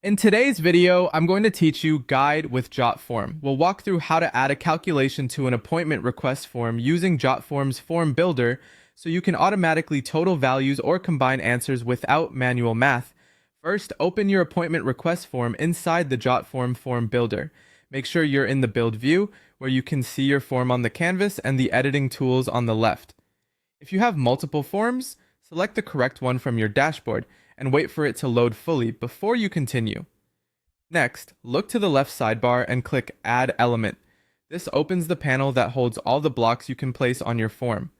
In today's video, I'm going to teach you Guide with Jotform. We'll walk through how to add a calculation to an appointment request form using Jotform's form builder so you can automatically total values or combine answers without manual math. First, open your appointment request form inside the Jotform form builder. Make sure you're in the build view where you can see your form on the canvas and the editing tools on the left. If you have multiple forms, select the correct one from your dashboard and wait for it to load fully before you continue. Next, look to the left sidebar and click Add Element. This opens the panel that holds all the blocks you can place on your form.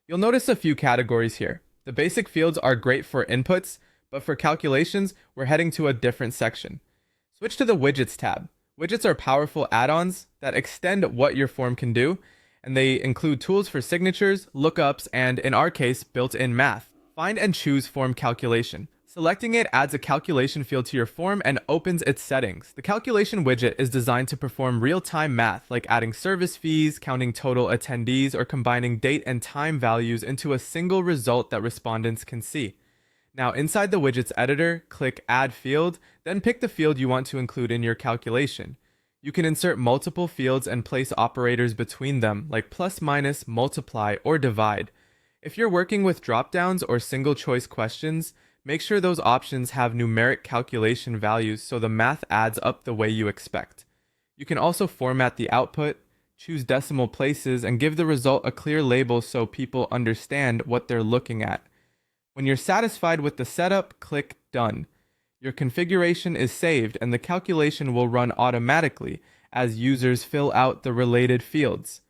You'll notice a few categories here. The basic fields are great for inputs, but for calculations, we're heading to a different section. Switch to the Widgets tab. Widgets are powerful add-ons that extend what your form can do, and they include tools for signatures, lookups, and in our case, built-in math. Find and choose Form Calculation. Selecting it adds a calculation field to your form and opens its settings. The calculation widget is designed to perform real-time math, like adding service fees, counting total attendees, or combining date and time values into a single result that respondents can see. Now, inside the widget's editor, click Add Field, then pick the field you want to include in your calculation. You can insert multiple fields and place operators between them, like plus, minus, multiply, or divide. If you're working with dropdowns or single-choice questions, make sure those options have numeric calculation values so the math adds up the way you expect. You can also format the output, choose decimal places, and give the result a clear label so people understand what they're looking at. When you're satisfied with the setup, click Done. Your configuration is saved and the calculation will run automatically as users fill out the related fields.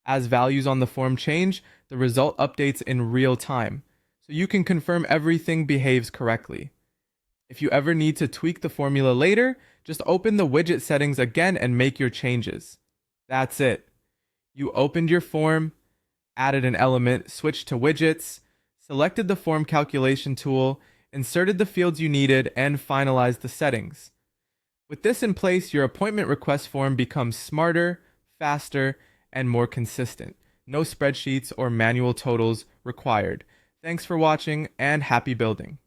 As values on the form change, the result updates in real time, so you can confirm everything behaves correctly. If you ever need to tweak the formula later, just open the widget settings again and make your changes. That's it. You opened your form, added an element, switched to widgets, selected the form calculation tool, inserted the fields you needed, and finalized the settings. With this in place, your appointment request form becomes smarter, faster, and more consistent. No spreadsheets or manual totals required. Thanks for watching and happy building.